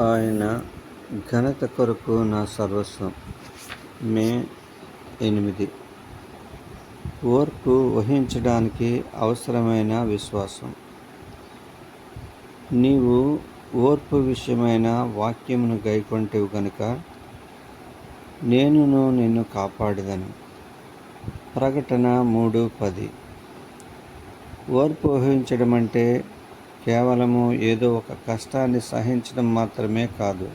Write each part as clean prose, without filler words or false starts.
ఆయన ఘనత కొరకు నా సర్వస్వం. మే 8. ఓర్పు వహించడానికి అవసరమైన విశ్వాసం. నీవు ఓర్పు విషయమైన వాక్యమును గైకొంటివి గనుక నేనును నిన్ను కాపాడదను. ప్రకటన 3:10. ఓర్పు వహించడం అంటే కేవలము ఏదో ఒక కష్టాన్ని సహించడం మాత్రమే కాదు.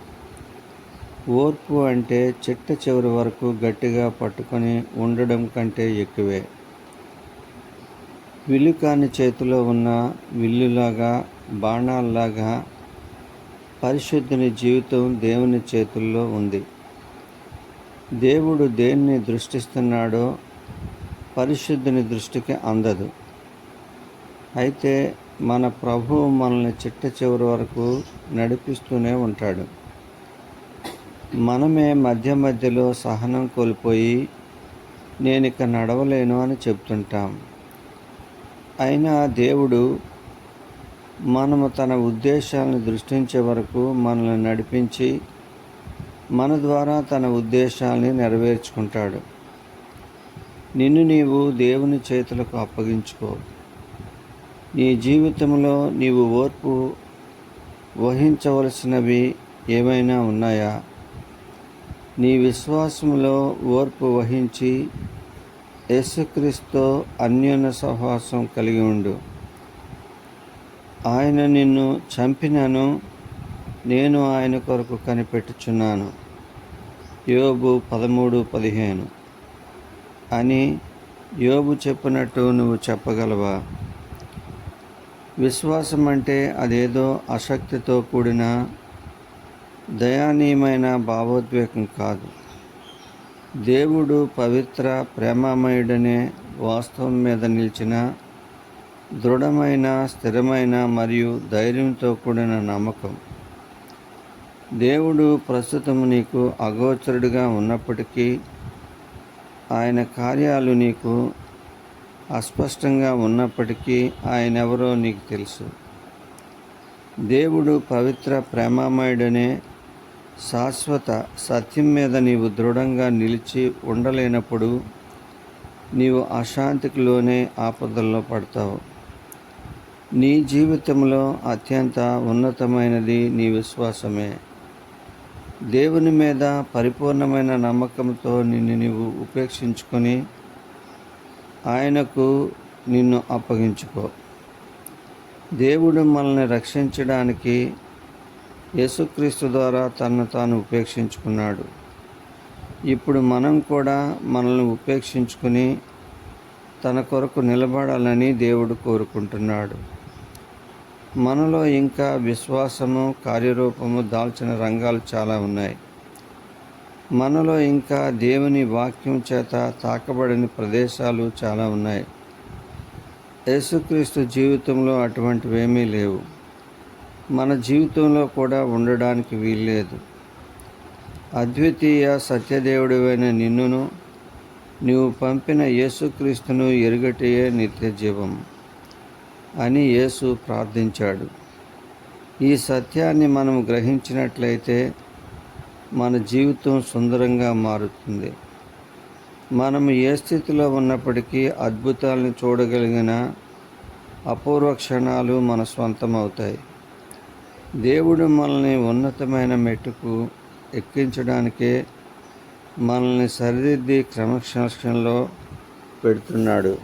ఓర్పు అంటే చిట్ట చివరి వరకు గట్టిగా పట్టుకొని ఉండడం కంటే ఎక్కువే. విలుకాని చేతిలో ఉన్న విల్లులాగా, బాణాల్లాగా పరిశుద్ధుని జీవితం దేవుని చేతుల్లో ఉంది. దేవుడు దేన్ని దృష్టిస్తున్నాడో పరిశుద్ధుని దృష్టికి అందదు. అయితే మన ప్రభువు మనల్ని చిట్ట చివరి వరకు నడిపిస్తూనే ఉంటాడు. మనమే మధ్య మధ్యలో సహనం కోల్పోయి నేనిక నడవలేను అని చెప్తుంటాం. అయినా దేవుడు మనము తన ఉద్దేశాలను దృష్టించే వరకు మనల్ని నడిపించి మన ద్వారా తన ఉద్దేశాలని నెరవేర్చుకుంటాడు. నిన్ను నీవు దేవుని చేతులకు అప్పగించుకో. నీ జీవితంలో నీవు ఓర్పు వహించవలసినవి ఏమైనా ఉన్నాయా? నీ విశ్వాసంలో ఓర్పు వహించి యేసుక్రీస్తుతో అన్యోన్య సహవాసం కలిగి ఉండు. ఆయన నిన్ను చంపినను నేను ఆయన కొరకు కనిపెట్టుచున్నాను. యోబు 13:15 అని యోబు చెప్పినట్టు నువ్వు చెప్పగలవా? విశ్వాసం అంటే అదేదో ఆసక్తితో కూడిన దయానీయమైన భావోద్వేగం కాదు. దేవుడు పవిత్ర, ప్రేమమయుడనే వాస్తవం మీద నిలిచిన దృఢమైన, స్థిరమైన మరియు ధైర్యంతో కూడిన నమ్మకం. దేవుడు ప్రస్తుతం నీకు అగోచరుడిగా ఉన్నప్పటికీ ఆయన కార్యాలు నీకు అస్పష్టంగా ఉన్నప్పటికీ ఆయనెవరో నీకు తెలుసు. దేవుడు పవిత్ర, ప్రేమమయుడనే శాశ్వత సత్యం మీద నీవు దృఢంగా నిలిచి ఉండలేనప్పుడు నీవు అశాంతికి లోనే ఆపదల్లో పడతావు. నీ జీవితంలో అత్యంత ఉన్నతమైనది నీ విశ్వాసమే. దేవుని మీద పరిపూర్ణమైన నమ్మకంతో నిన్ను నీవు ఉపేక్షించుకొని ఆయనకు నిన్ను అప్పగించుకో. దేవుడు మనల్ని రక్షించడానికి యేసుక్రీస్తు ద్వారా తనను తాను ఉపేక్షించుకున్నాడు. ఇప్పుడు మనం కూడా మనల్ని ఉపేక్షించుకుని తన కొరకు నిలబడాలని దేవుడు కోరుకుంటున్నాడు. మనలో ఇంకా విశ్వాసము, కార్యరూపము దాల్చిన రంగాలు చాలా ఉన్నాయి. మనలో ఇంకా దేవుని వాక్యం చేత తాకబడిన ప్రదేశాలు చాలా ఉన్నాయి. యేసుక్రీస్తు జీవితంలో అటువంటివేమీ లేవు. మన జీవితంలో కూడా ఉండడానికి వీల్లేదు. అద్వితీయ సత్యదేవుడివైన నిన్నును నీవు పంపిన యేసుక్రీస్తును ఎరుగటయే నిత్యజీవం అని యేసు ప్రార్థించాడు. ఈ సత్యాన్ని మనం గ్రహించినట్లయితే మన జీవితం సుందరంగా మారుతుంది. మనము ఏ స్థితిలో ఉన్నప్పటికీ అద్భుతాలను చూడగలిగిన అపూర్వ క్షణాలు మన స్వంతమవుతాయి. దేవుడు మనల్ని ఉన్నతమైన మెట్టుకు ఎక్కించడానికే మనల్ని సరిదిద్ది క్రమశిక్షణలో పెడుతున్నాడు.